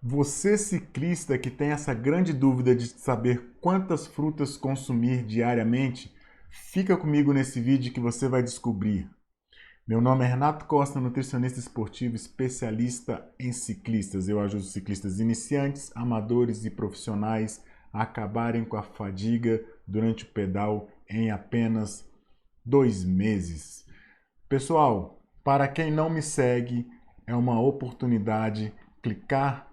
Você ciclista que tem essa grande dúvida de saber quantas frutas consumir diariamente, fica comigo nesse vídeo que você vai descobrir. Meu nome é Renato Costa, nutricionista esportivo especialista em ciclistas. Eu ajudo ciclistas iniciantes, amadores e profissionais a acabarem com a fadiga durante o pedal em apenas 2 meses. Pessoal, para quem não me segue, é uma oportunidade clicar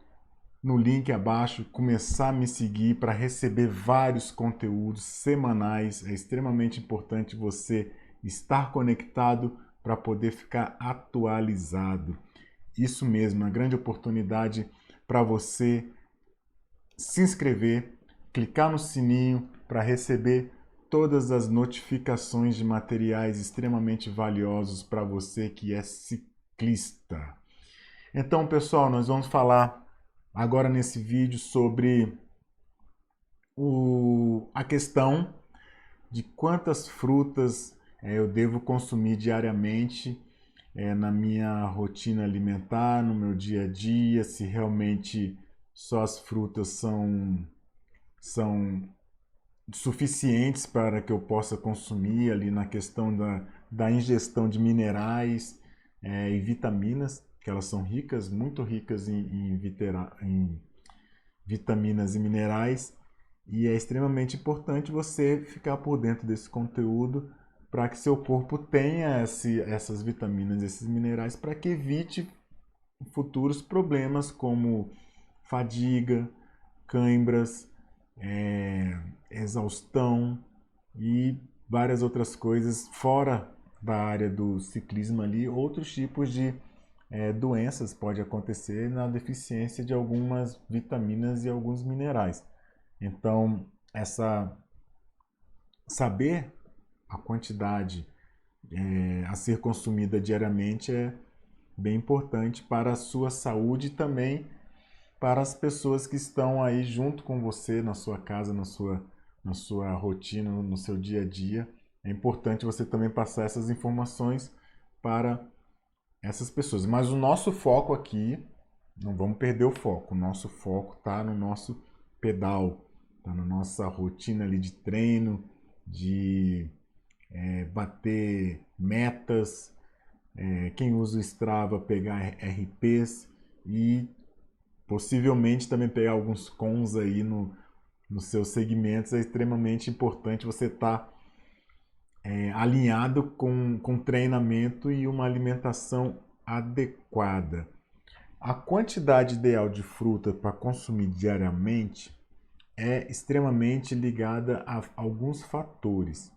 no link abaixo, começar a me seguir para receber vários conteúdos semanais. É extremamente importante você estar conectado para poder ficar atualizado. Isso mesmo, uma grande oportunidade para você se inscrever, clicar no sininho para receber todas as notificações de materiais extremamente valiosos para você que é ciclista. Então, pessoal, nós vamos falar agora nesse vídeo sobre a questão de quantas frutas eu devo consumir diariamente na minha rotina alimentar, no meu dia a dia, se realmente só as frutas são suficientes para que eu possa consumir ali na questão da ingestão de minerais e vitaminas, que elas são ricas, muito ricas em vitaminas e minerais, e é extremamente importante você ficar por dentro desse conteúdo para que seu corpo tenha essas vitaminas, esses minerais, para que evite futuros problemas como fadiga, cãibras, exaustão e várias outras coisas fora da área do ciclismo ali, outros tipos de doenças pode acontecer na deficiência de algumas vitaminas e alguns minerais. Então, saber a quantidade a ser consumida diariamente é bem importante para a sua saúde e também para as pessoas que estão aí junto com você na sua casa, na sua rotina, no seu dia a dia. É importante você também passar essas informações para essas pessoas. Mas o nosso foco aqui, não vamos perder o foco. O nosso foco está no nosso pedal, está na nossa rotina ali de treino, de bater metas. Quem usa o Strava pegar RPs e possivelmente também pegar alguns cons aí nos seus segmentos. É extremamente importante você estar alinhado com treinamento e uma alimentação adequada. A quantidade ideal de fruta para consumir diariamente é extremamente ligada a alguns fatores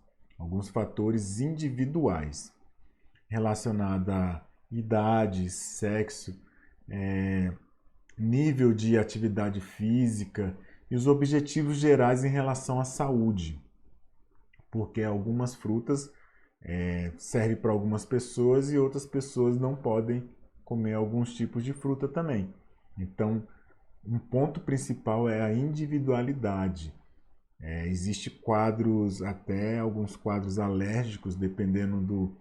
individuais relacionados a idade, sexo, nível de atividade física e os objetivos gerais em relação à saúde, porque algumas frutas servem para algumas pessoas e outras pessoas não podem comer alguns tipos de fruta também. Então, um ponto principal é a individualidade. Existem quadros, até alguns quadros alérgicos, dependendo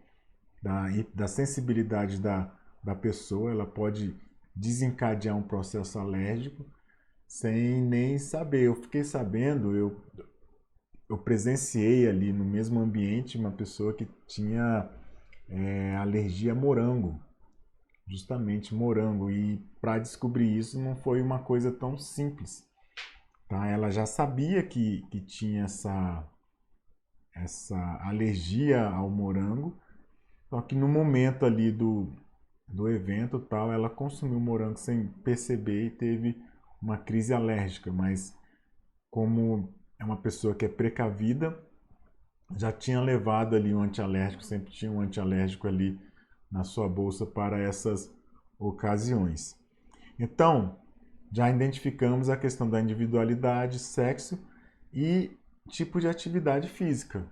da sensibilidade da pessoa, ela pode desencadear um processo alérgico sem nem saber. Eu fiquei sabendo, eu presenciei ali no mesmo ambiente uma pessoa que tinha alergia a morango, justamente morango, e para descobrir isso não foi uma coisa tão simples. Tá? Ela já sabia que tinha essa alergia ao morango, só que no momento ali do evento tal, ela consumiu morango sem perceber e teve uma crise alérgica, mas como é uma pessoa que é precavida, já tinha levado ali um antialérgico, sempre tinha um antialérgico ali na sua bolsa para essas ocasiões. Então, já identificamos a questão da individualidade, sexo e tipo de atividade física,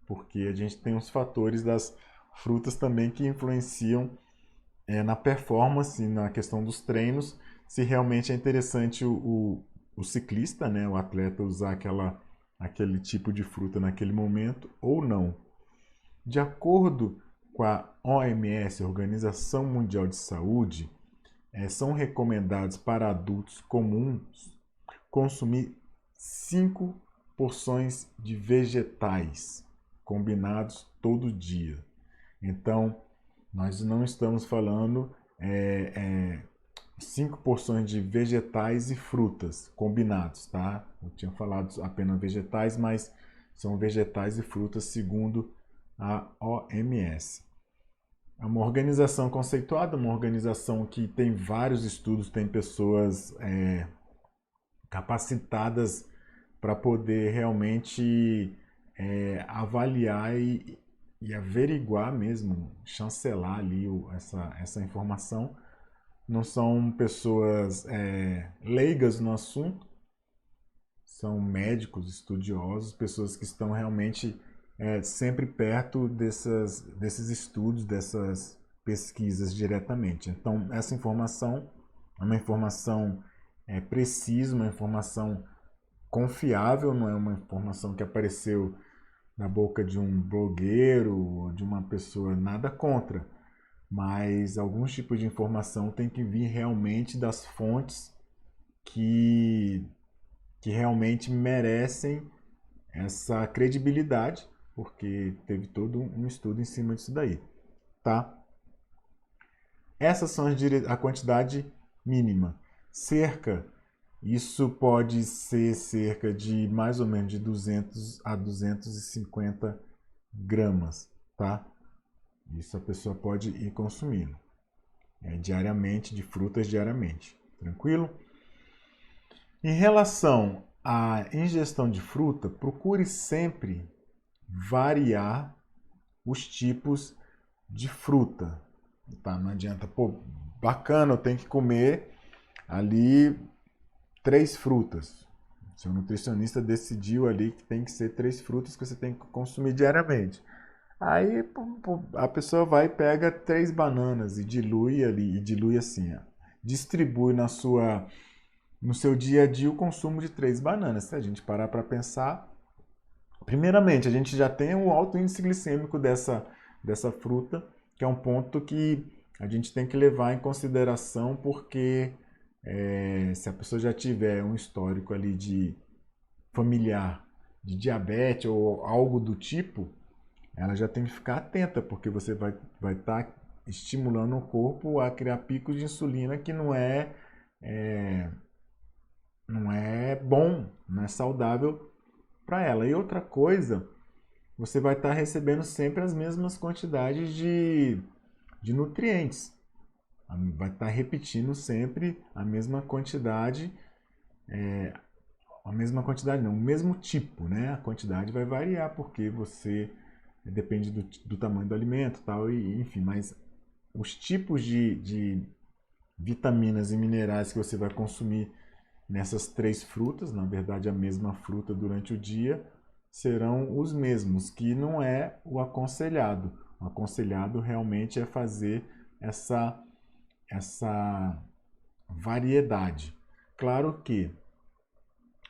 porque a gente tem os fatores das frutas também que influenciam na performance, na questão dos treinos, se realmente é interessante o ciclista, né, o atleta usar aquele tipo de fruta naquele momento ou não. De acordo com a OMS, Organização Mundial de Saúde, são recomendados para adultos comuns consumir 5 porções de vegetais combinados todo dia. Então, nós não estamos falando 5 porções de vegetais e frutas combinados, tá? Eu tinha falado apenas vegetais, mas são vegetais e frutas segundo a OMS. É uma organização conceituada, uma organização que tem vários estudos, tem pessoas capacitadas para poder realmente avaliar e averiguar mesmo, chancelar ali essa informação. Não são pessoas leigas no assunto, são médicos, estudiosos, pessoas que estão realmente sempre perto desses estudos, dessas pesquisas diretamente. Então, essa informação é uma informação precisa, uma informação confiável, não é uma informação que apareceu na boca de um blogueiro ou de uma pessoa, nada contra, mas alguns tipos de informação tem que vir realmente das fontes que realmente merecem essa credibilidade, porque teve todo um estudo em cima disso daí, tá? Essas são a quantidade mínima. Isso pode ser cerca de mais ou menos de 200 a 250 gramas, tá? Isso a pessoa pode ir consumindo diariamente, de frutas diariamente, tranquilo? Em relação à ingestão de fruta, procure sempre variar os tipos de fruta, tá? Não adianta, pô, bacana, eu tenho que comer ali 3 frutas. Seu nutricionista decidiu ali que tem que ser 3 frutas que você tem que consumir diariamente. Aí a pessoa vai e pega 3 bananas e dilui ali, e dilui assim, ó, distribui no seu dia a dia o consumo de 3 bananas. Se a gente parar para pensar, primeiramente, a gente já tem o alto índice glicêmico dessa fruta, que é um ponto que a gente tem que levar em consideração, porque se a pessoa já tiver um histórico ali de familiar de diabetes ou algo do tipo, ela já tem que ficar atenta, porque você vai estar estimulando o corpo a criar picos de insulina que não é bom, não é saudável para ela. E outra coisa, você vai estar recebendo sempre as mesmas quantidades de nutrientes. Vai estar repetindo sempre a mesma quantidade não, o mesmo tipo, né? A quantidade vai variar porque você depende do tamanho do alimento, tal, e enfim, mas os tipos de vitaminas e minerais que você vai consumir nessas 3 frutas, na verdade a mesma fruta durante o dia, serão os mesmos, que não é o aconselhado. O aconselhado realmente é fazer essa variedade. Claro que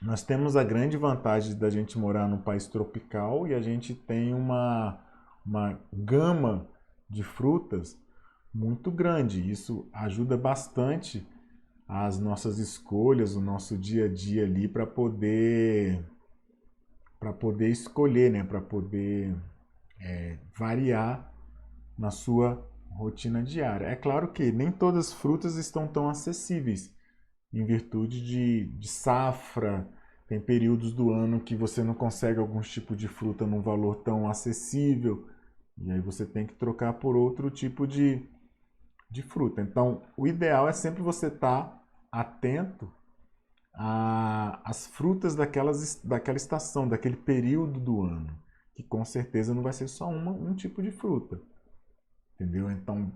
nós temos a grande vantagem da gente morar num país tropical e a gente tem uma gama de frutas muito grande. Isso ajuda bastante as nossas escolhas, o nosso dia a dia ali para poder escolher, né? Para poder variar na sua rotina diária. É claro que nem todas as frutas estão tão acessíveis em virtude de safra. Tem períodos do ano que você não consegue alguns tipos de fruta num valor tão acessível e aí você tem que trocar por outro tipo de fruta. Então, o ideal é sempre você estar atento às frutas daquela estação, daquele período do ano, que com certeza não vai ser só um tipo de fruta, entendeu? Então,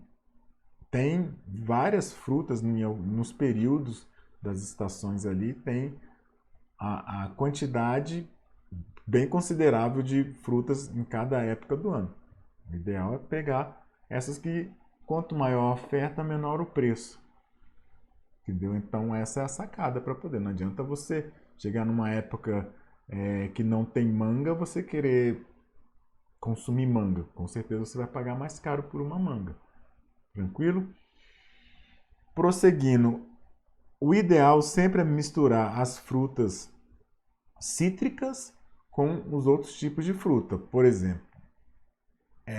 tem várias frutas nos períodos das estações ali, tem a quantidade bem considerável de frutas em cada época do ano. O ideal é pegar essas que, quanto maior a oferta, menor o preço. Entendeu? Então essa é a sacada para poder. Não adianta você chegar numa época que não tem manga, você querer consumir manga. Com certeza você vai pagar mais caro por uma manga. Tranquilo? Prosseguindo, o ideal sempre é misturar as frutas cítricas com os outros tipos de fruta. Por exemplo,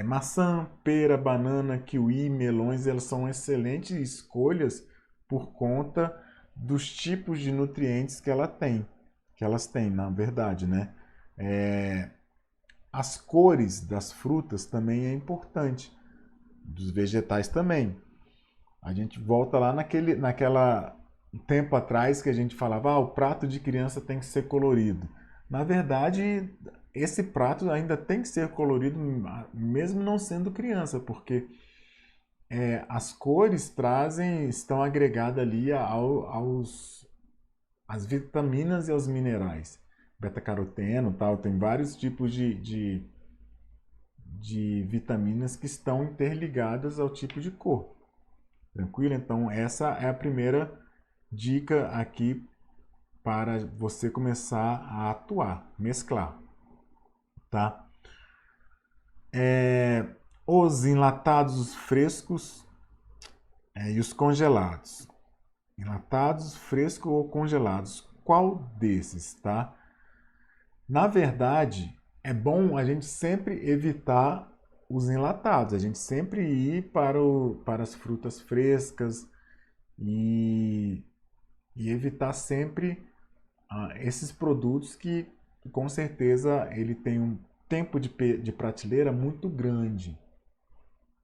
maçã, pera, banana, kiwi, melões, elas são excelentes escolhas por conta dos tipos de nutrientes que elas têm, na verdade, né? As cores das frutas também é importante, dos vegetais também. A gente volta lá naquela um tempo atrás que a gente falava, o prato de criança tem que ser colorido. Na verdade, esse prato ainda tem que ser colorido, mesmo não sendo criança, porque as cores estão agregadas ali às vitaminas e aos minerais. Beta-caroteno, tal, tem vários tipos de vitaminas que estão interligadas ao tipo de cor. Tranquilo? Então, essa é a primeira dica aqui para você começar a atuar, mesclar, tá? Os enlatados, os frescos e os congelados. Enlatados, frescos ou congelados. Qual desses, tá? Na verdade, é bom a gente sempre evitar os enlatados, a gente sempre ir para as frutas frescas e evitar sempre esses produtos que com certeza ele tem um tempo de prateleira muito grande.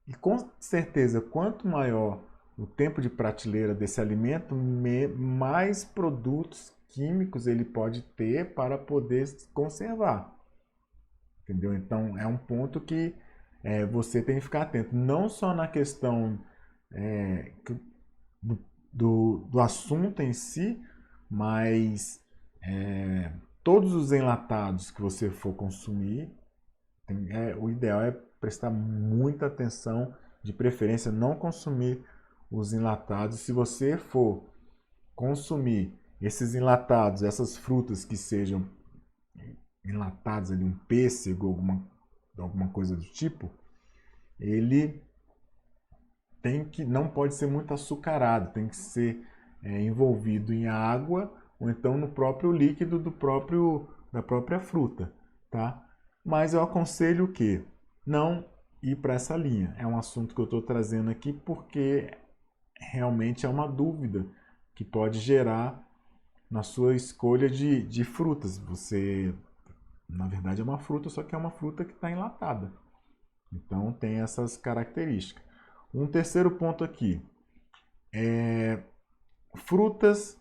E com certeza, quanto maior o tempo de prateleira desse alimento, mais produtos químicos ele pode ter para poder conservar. Entendeu? Então é um ponto que você tem que ficar atento, não só na questão do assunto em si, mas todos os enlatados que você for consumir, o ideal é prestar muita atenção, de preferência não consumir os enlatados. Se você for consumir esses enlatados, essas frutas que sejam enlatadas, ali, um pêssego, alguma coisa do tipo, ele não pode ser muito açucarado, tem que ser envolvido em água ou então no próprio líquido da própria fruta, tá? Mas eu aconselho que não ir para essa linha. É um assunto que eu estou trazendo aqui porque realmente é uma dúvida que pode gerar na sua escolha de frutas. Você, na verdade, é uma fruta, só que é uma fruta que está enlatada. Então tem essas características. Um terceiro ponto aqui é frutas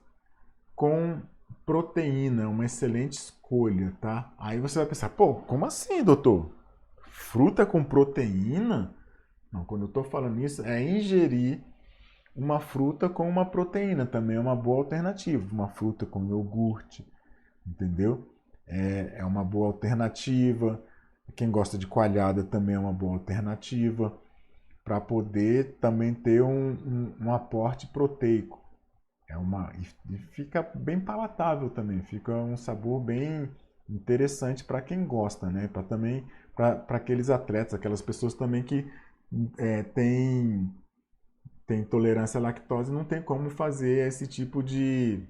com proteína, uma excelente escolha, tá? Aí você vai pensar, pô, como assim, doutor? Fruta com proteína? Não, quando eu estou falando isso, é ingerir uma fruta com uma proteína, também é uma boa alternativa. Uma fruta com iogurte, entendeu? É uma boa alternativa. Quem gosta de coalhada também é uma boa alternativa para poder também ter um aporte proteico. E fica bem palatável também, fica um sabor bem interessante para quem gosta, né? Para também para aqueles atletas, aquelas pessoas também que têm tolerância à lactose, não tem como fazer esse tipo de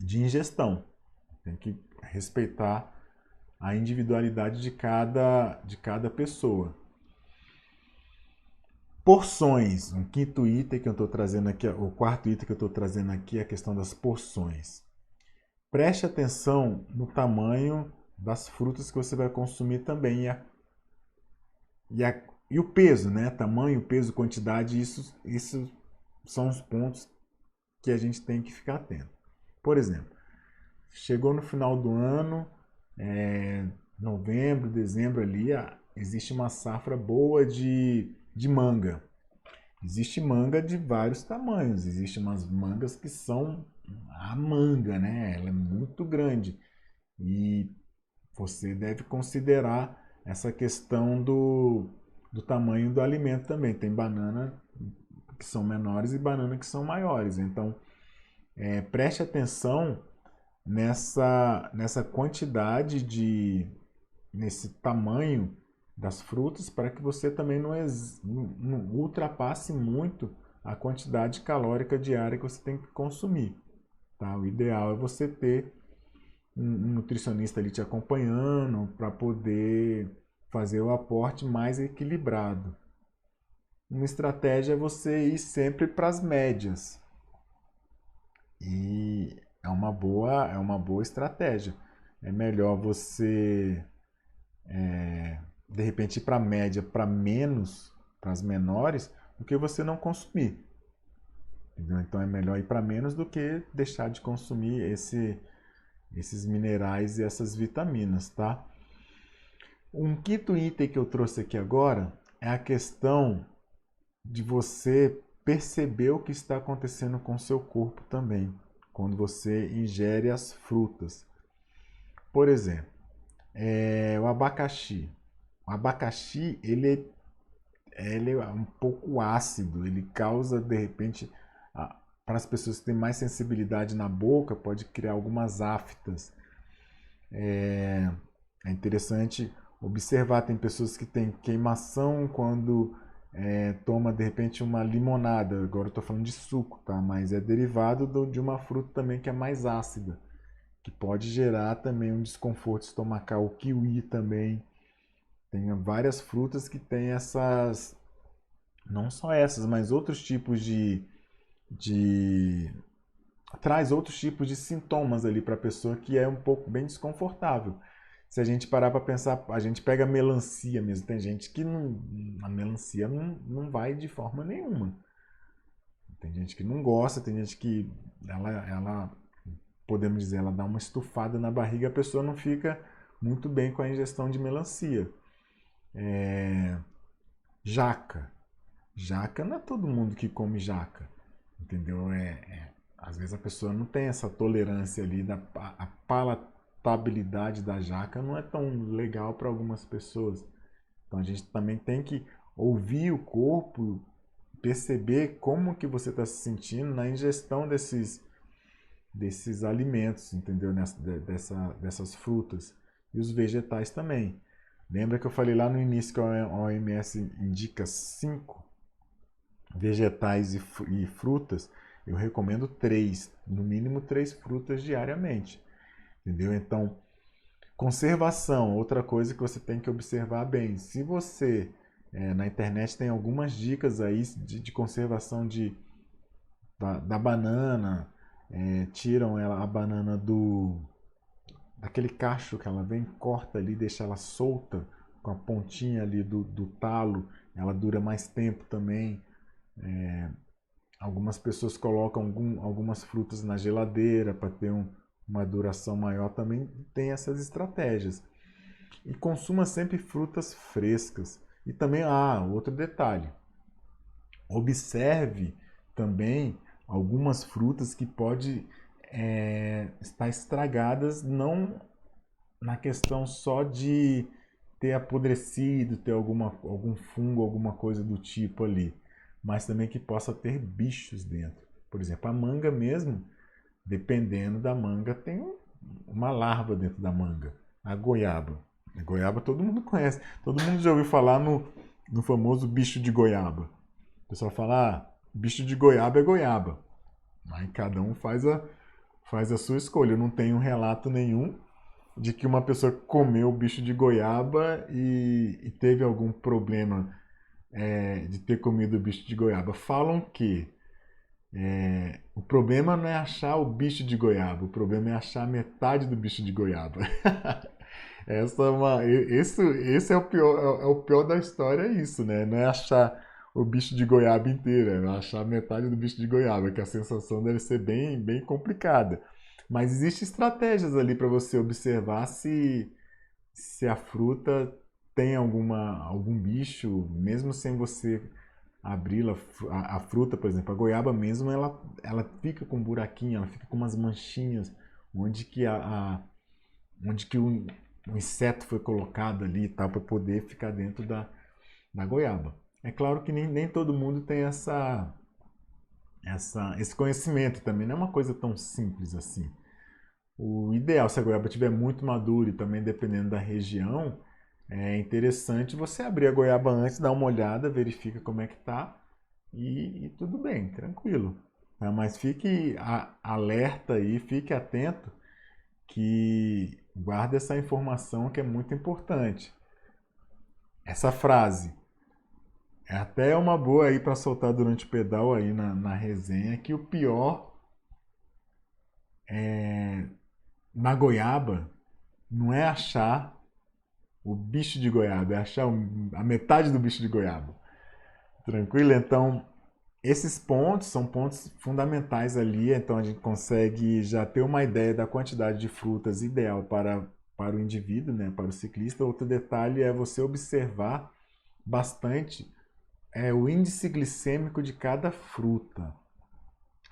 ingestão. Tem que respeitar a individualidade de cada pessoa. Porções, um quinto item que eu estou trazendo aqui, o quarto item que eu estou trazendo aqui é a questão das porções. Preste atenção no tamanho das frutas que você vai consumir também e o peso, né? Tamanho, peso, quantidade, isso são os pontos que a gente tem que ficar atento. Por exemplo, chegou no final do ano, novembro, dezembro ali, existe uma safra boa de manga. Existe manga de vários tamanhos. Existem umas mangas que são a manga, né? Ela é muito grande. E você deve considerar essa questão do tamanho do alimento também. Tem banana que são menores e banana que são maiores. Então, preste atenção nessa quantidade nesse tamanho das frutas para que você também não ultrapasse muito a quantidade calórica diária que você tem que consumir. Tá? O ideal é você ter um nutricionista ali te acompanhando para poder fazer o aporte mais equilibrado. Uma estratégia é você ir sempre para as médias. E é uma boa estratégia. É melhor você, de repente, ir para a média, para menos, para as menores, do que você não consumir. Entendeu? Então é melhor ir para menos do que deixar de consumir esses minerais e essas vitaminas, tá? Um quinto item que eu trouxe aqui agora é a questão de você perceber o que está acontecendo com o seu corpo também, quando você ingere as frutas. Por exemplo, o abacaxi. O abacaxi, ele é um pouco ácido, ele causa, de repente, para as pessoas que têm mais sensibilidade na boca, pode criar algumas aftas. É interessante observar, tem pessoas que têm queimação quando toma de repente uma limonada. Agora eu estou falando de suco, tá? Mas é derivado de uma fruta também que é mais ácida, que pode gerar também um desconforto estomacal. O kiwi também. Tem várias frutas que têm essas, não só essas, mas outros tipos de traz outros tipos de sintomas ali para a pessoa que é um pouco bem desconfortável. Se a gente parar para pensar, a gente pega a melancia mesmo. Tem gente que não, a melancia não vai de forma nenhuma. Tem gente que não gosta, tem gente que ela, podemos dizer, ela dá uma estufada na barriga, a pessoa não fica muito bem com a ingestão de melancia. Jaca. Jaca não é todo mundo que come jaca, entendeu? Às vezes a pessoa não tem essa tolerância ali, a palatabilidade da jaca não é tão legal para algumas pessoas. Então a gente também tem que ouvir o corpo, perceber como que você está se sentindo na ingestão desses alimentos, entendeu? Dessas frutas. E os vegetais também. Lembra que eu falei lá no início que a OMS indica 5 vegetais e frutas? Eu recomendo 3, no mínimo 3 frutas diariamente. Entendeu? Então, conservação, outra coisa que você tem que observar bem. Se você, na internet tem algumas dicas aí de conservação da banana, tiram a banana daquele cacho que ela vem, corta ali, deixa ela solta, com a pontinha ali do talo, ela dura mais tempo também. Algumas pessoas colocam algumas frutas na geladeira para ter uma duração maior, também tem essas estratégias. E consuma sempre frutas frescas. E também, outro detalhe, observe também algumas frutas que podem estar estragadas, não na questão só de ter apodrecido, ter algum fungo, alguma coisa do tipo ali, mas também que possa ter bichos dentro. Por exemplo, a manga mesmo, dependendo da manga, tem uma larva dentro da manga. A goiaba. A goiaba todo mundo conhece. Todo mundo já ouviu falar no famoso bicho de goiaba. O pessoal fala, bicho de goiaba é goiaba. Aí cada um faz a sua escolha. Eu não tenho relato nenhum de que uma pessoa comeu o bicho de goiaba e teve algum problema de ter comido o bicho de goiaba. Falam que o problema não é achar o bicho de goiaba, o problema é achar metade do bicho de goiaba. Esse é o pior da história, é isso, né? Não é achar o bicho de goiaba inteira, é achar metade do bicho de goiaba, que a sensação deve ser bem, bem complicada. Mas existem estratégias ali para você observar se a fruta tem algum bicho, mesmo sem você abri-la, a fruta, por exemplo, a goiaba mesmo, ela fica com um buraquinho, ela fica com umas manchinhas, onde que onde que o inseto foi colocado ali e tal, para poder ficar dentro da goiaba. É claro que nem todo mundo tem esse conhecimento também, não é uma coisa tão simples assim. O ideal, se a goiaba estiver muito madura e também dependendo da região, é interessante você abrir a goiaba antes, dar uma olhada, verifica como é que tá. e tudo bem, tranquilo. Tá? Mas fique alerta aí, fique atento que guarda essa informação que é muito importante. Essa frase é até uma boa aí para soltar durante o pedal aí na resenha, que o pior na goiaba não é achar o bicho de goiaba, é achar a metade do bicho de goiaba. Tranquilo? Então, esses pontos são pontos fundamentais ali, então a gente consegue já ter uma ideia da quantidade de frutas ideal para o indivíduo, né, para o ciclista. Outro detalhe é você observar bastante o índice glicêmico de cada fruta.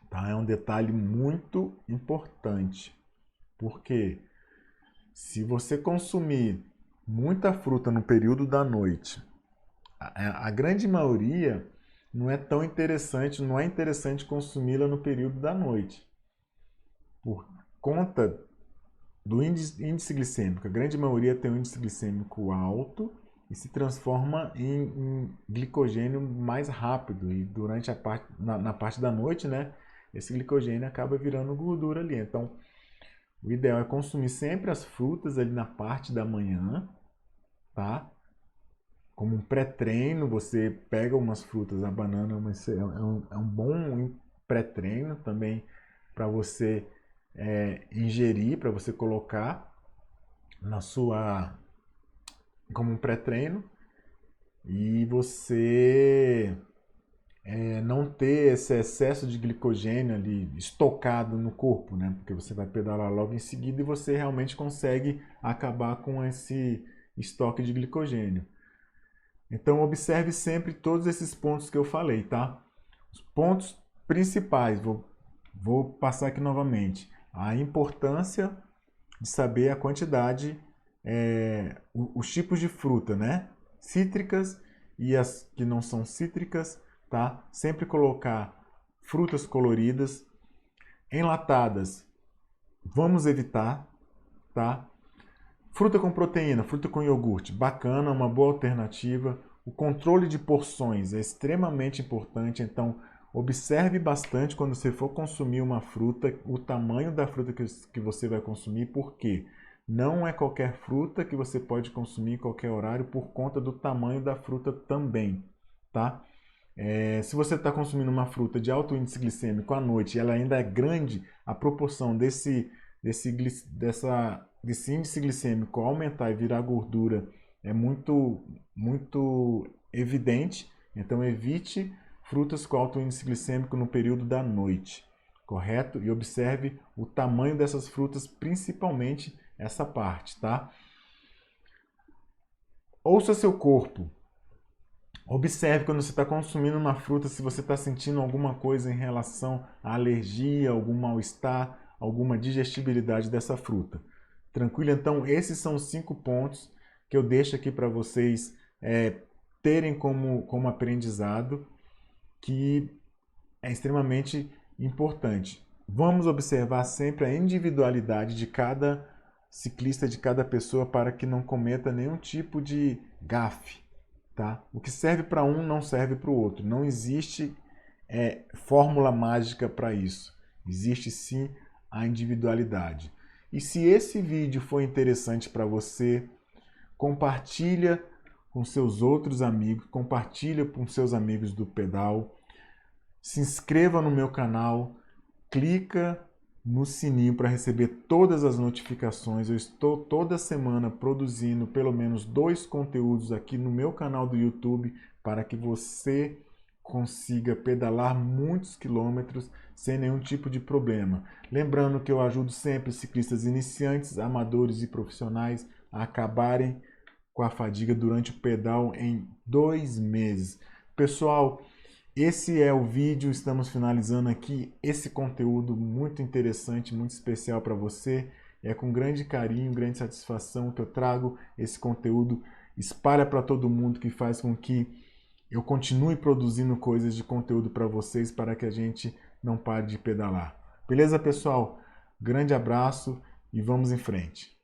Tá? É um detalhe muito importante, porque se você consumir muita fruta no período da noite, a grande maioria não é tão interessante, não é interessante consumi-la no período da noite, por conta do índice glicêmico. A grande maioria tem um índice glicêmico alto e se transforma em glicogênio mais rápido. E durante na parte da noite, né, esse glicogênio acaba virando gordura ali. Então, o ideal é consumir sempre as frutas ali na parte da manhã, tá? Como um pré-treino, você pega umas frutas, a banana é um bom pré-treino também para você ingerir, para você colocar na sua como um pré-treino e você não ter esse excesso de glicogênio ali estocado no corpo, né? Porque você vai pedalar logo em seguida e você realmente consegue acabar com esse estoque de glicogênio. Então observe sempre todos esses pontos que eu falei, tá? Os pontos principais, vou passar aqui novamente. A importância de saber a quantidade, os tipos de fruta, né? Cítricas e as que não são cítricas, tá? Sempre colocar frutas coloridas, enlatadas, vamos evitar, tá? Fruta com proteína, fruta com iogurte, bacana, uma boa alternativa. O controle de porções é extremamente importante, então observe bastante quando você for consumir uma fruta, o tamanho da fruta que você vai consumir, porque não é qualquer fruta que você pode consumir em qualquer horário por conta do tamanho da fruta também, tá? Se você está consumindo uma fruta de alto índice glicêmico à noite e ela ainda é grande, a proporção desse índice glicêmico aumentar e virar gordura é muito evidente. Então evite frutas com alto índice glicêmico no período da noite, correto? E observe o tamanho dessas frutas, principalmente essa parte, tá? Ouça seu corpo. Observe quando você está consumindo uma fruta se você está sentindo alguma coisa em relação à alergia, algum mal-estar, alguma digestibilidade dessa fruta. Tranquilo? Então, esses são os 5 pontos que eu deixo aqui para vocês terem como aprendizado, que é extremamente importante. Vamos observar sempre a individualidade de cada ciclista, de cada pessoa, para que não cometa nenhum tipo de gafe. Tá? O que serve para um não serve para o outro. Não existe fórmula mágica para isso. Existe sim a individualidade. E se esse vídeo foi interessante para você, compartilha com seus outros amigos, compartilha com seus amigos do pedal, se inscreva no meu canal, clica no sininho para receber todas as notificações. Eu estou toda semana produzindo pelo menos 2 conteúdos aqui no meu canal do YouTube para que você consiga pedalar muitos quilômetros sem nenhum tipo de problema. Lembrando que eu ajudo sempre ciclistas iniciantes, amadores e profissionais a acabarem com a fadiga durante o pedal em 2 meses. Pessoal, esse é o vídeo, estamos finalizando aqui esse conteúdo muito interessante, muito especial para você. É com grande carinho, grande satisfação que eu trago esse conteúdo. Espalha para todo mundo, que faz com que eu continue produzindo coisas de conteúdo para vocês, para que a gente não pare de pedalar. Beleza, pessoal? Grande abraço e vamos em frente.